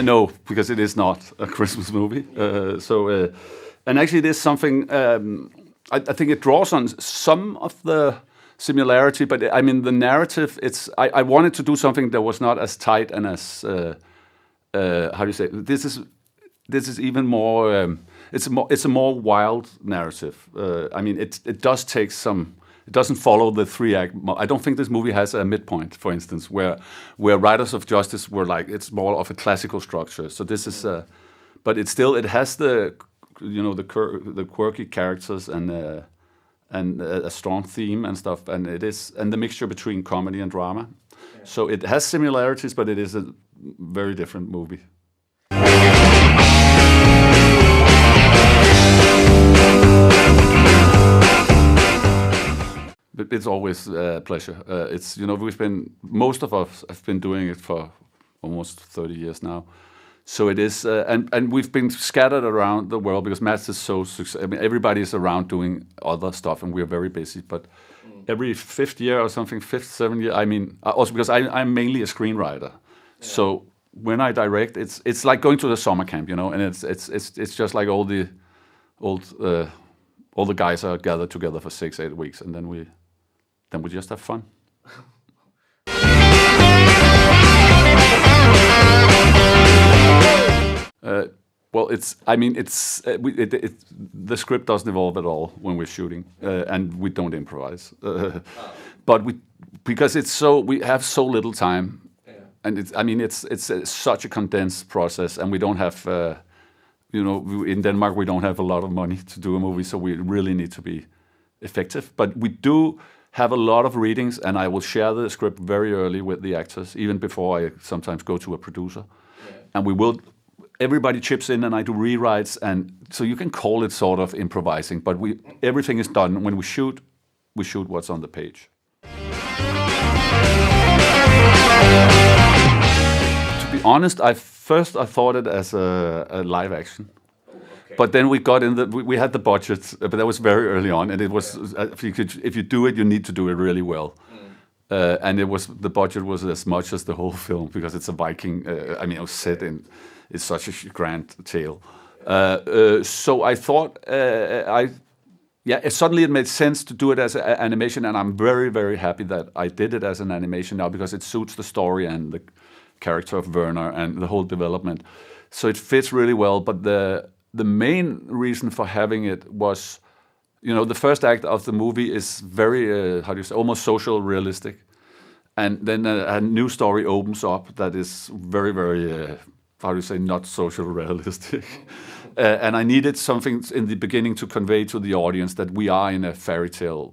know, because it is not a Christmas movie. And actually, it is something. I think it draws on some of the similarity, but I mean the narrative. I wanted to do something that was not as tight and as how do you say? This is even more. It's a more wild narrative. I mean, it does take some. It doesn't follow the 3-act. I don't think this movie has a midpoint, for instance, where Riders of Justice were like it's more of a classical structure. So this is, but it has the the quirky characters and a strong theme and stuff, and the mixture between comedy and drama. Yeah. So it has similarities, but it is a very different movie. It's always a pleasure. It's most of us have been doing it for almost 30 years now. So it is, and we've been scattered around the world because Mads is so successful. I mean, everybody is around doing other stuff, and we're very busy. But every 5th year or something, 5th, 7th year, I mean, also because I'm mainly a screenwriter. Yeah. So when I direct, it's like going to the summer camp, and it's just like all the guys are gathered together for 6-8 weeks, and then we just have fun. Well, the script doesn't evolve at all when we're shooting, and we don't improvise. But because we have so little time, and it's such a condensed process, and we don't have, in Denmark we don't have a lot of money to do a movie, so we really need to be effective. But we do have a lot of readings, and I will share the script very early with the actors, even before I sometimes go to a producer, and everybody chips in, and I do rewrites, and so you can call it sort of improvising, but everything is done. When we shoot what's on the page. To be honest, I thought it as a live action. But then we got we had the budget, but that was very early on, and it was if you do it, you need to do it really well. And the budget was as much as the whole film because it's a Viking. It was set in. It's such a grand tale. So I thought, suddenly it made sense to do it as an animation, and I'm very, very happy that I did it as an animation now because it suits the story and the character of Werner and the whole development. So it fits really well. But the main reason for having it was, the first act of the movie is very, almost social realistic. And then a new story opens up that is very, very... not social realistic. And I needed something in the beginning to convey to the audience that we are in a fairy tale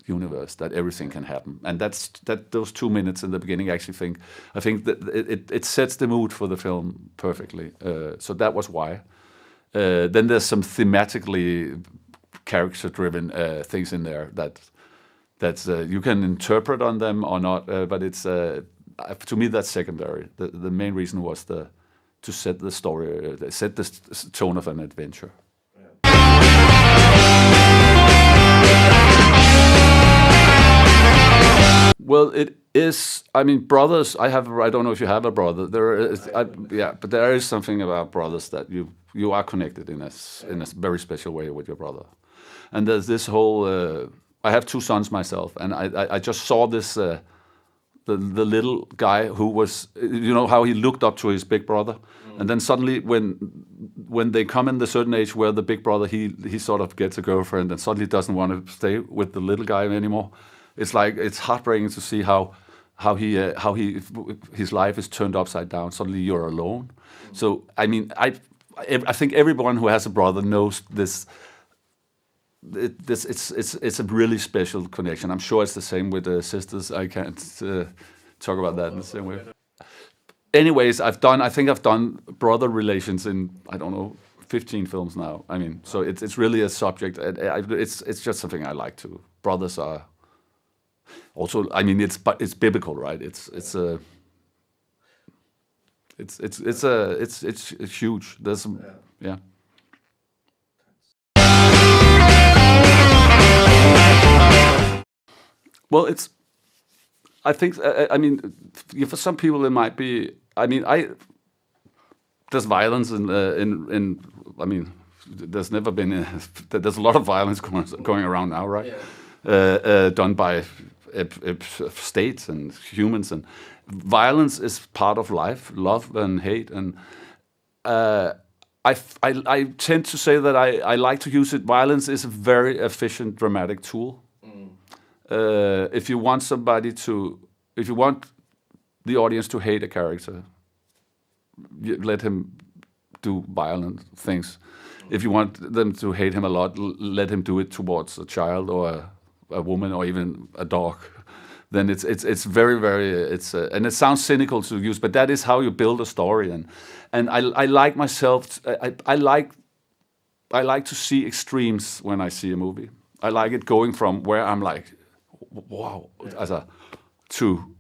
universe, that everything can happen. And those 2 minutes in the beginning, I think that it sets the mood for the film perfectly. So that was why. Then there's some thematically character-driven things in there that you can interpret on them or not, but it's to me that's secondary. The main reason was to set the story, set the tone of an adventure. Well, it is. I mean, brothers. I don't know if you have a brother. But there is something about brothers that you are connected in a very special way with your brother. And there's this whole. I have 2 sons myself, and I just saw this. The little guy who was, how he looked up to his big brother, and then suddenly when they come in the certain age where the big brother he sort of gets a girlfriend and suddenly doesn't want to stay with the little guy anymore. It's heartbreaking to see how his life is turned upside down. Suddenly you're alone. So I mean I think everyone who has a brother knows this. It's a really special connection. I'm sure it's the same with the sisters. I can't talk about that in the same way. Anyways, I think I've done brother relations in 15 films now. I mean, so it's really a subject. It's just something I like to. Brothers are also. I mean, it's biblical, right? It's huge. There's some, yeah. Well, I think, I mean, for some people it might be, I mean, there's violence in. I mean, there's never been. There's a lot of violence going around now, right? Yeah. Done by states and humans, and violence is part of life. Love and hate, and I tend to say that I like to use it. Violence is a very efficient dramatic tool. If you want the audience to hate a character, you let him do violent things. If you want them to hate him a lot, let him do it towards a child or a woman or even a dog. Then it's very, very and it sounds cynical to use, but that is how you build a story. And I like myself. I like to see extremes when I see a movie. I like it going from where I'm like, wow, to.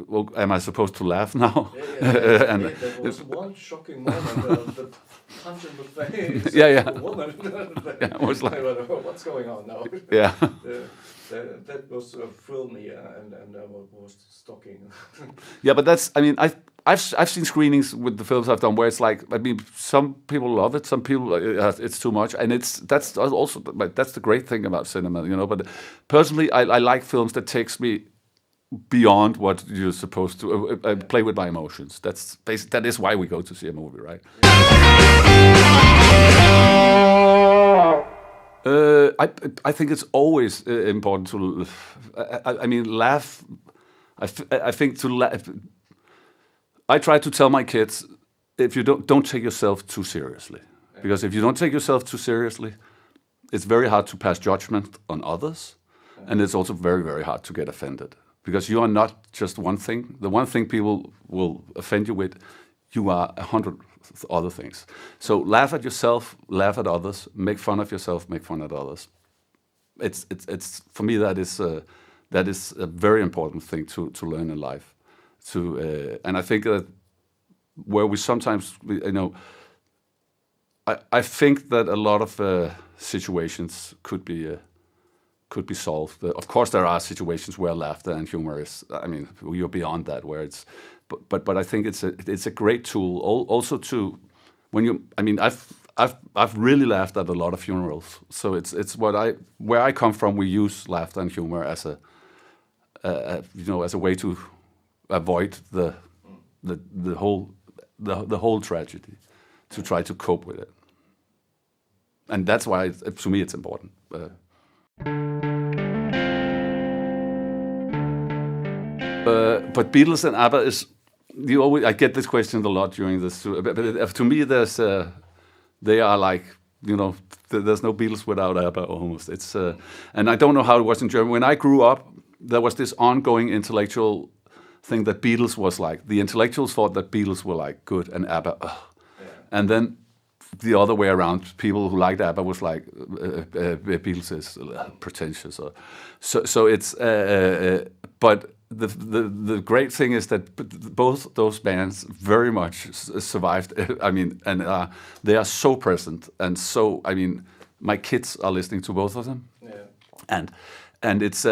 Well, am I supposed to laugh now? And there was one shocking moment, the punch in the face. The woman. It was like, what's going on now? Yeah. That was thrilled me, and I was stalking. Yeah, but that's. I mean, I've seen screenings with the films I've done where it's like. I mean, some people love it, some people it's too much, and that's also that's the great thing about cinema, you know. But personally, I like films that takes me beyond what you're supposed to play with my emotions. That is why we go to see a movie, right? I think it's always important to. I mean, laugh. I think to laugh. I try to tell my kids, if you don't take yourself too seriously, because if you don't take yourself too seriously, it's very hard to pass judgment on others, and it's also very, very hard to get offended. Because you are not just one thing. The one thing people will offend you with, you are 100 other things. So laugh at yourself, laugh at others, make fun of yourself, make fun of others. It's for me that is a very important thing to learn in life. And I think that where we sometimes, you know, I think that a lot of situations could be solved. Of course, there are situations where laughter and humor is. I mean, you're beyond that. Where it's, but I think it's a great tool. Also to when you. I mean, I've really laughed at a lot of funerals. So it's where I come from. We use laughter and humor as a way to avoid the whole tragedy, to try to cope with it. And that's why to me it's important. But Beatles and ABBA is. I get this question a lot during this. But to me, they are like, you know, there's no Beatles without ABBA almost. And I don't know how it was in Germany. When I grew up, there was this ongoing intellectual thing that Beatles was like. The intellectuals thought that Beatles were like good and ABBA, and then the other way around. People who liked ABBA was like Beatles is pretentious. So it's. But the great thing is that both those bands very much survived. I mean, and they are so present and so. I mean, my kids are listening to both of them, and it's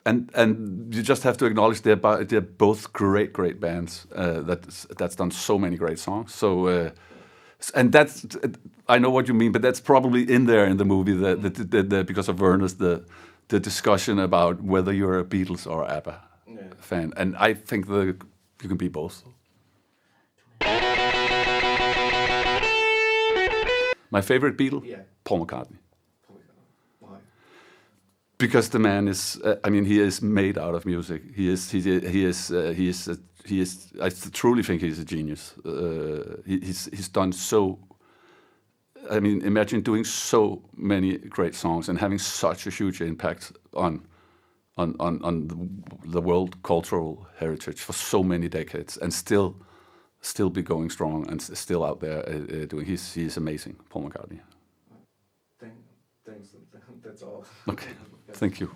and you just have to acknowledge they're both great bands that's done so many great songs. So and that's I know what you mean, but that's probably in there in the movie that because of Werner's the discussion about whether you're a Beatles or ABBA fan, and I think you can be both. My favorite Beatle, Paul McCartney. Why? Because the man is, I mean, he is made out of music. He is. I truly think he's a genius. He's done so. I mean, imagine doing so many great songs and having such a huge impact on the world cultural heritage for so many decades, and still be going strong and still out there doing. He's amazing, Paul McCartney. Thanks. That's all. Okay, thank you.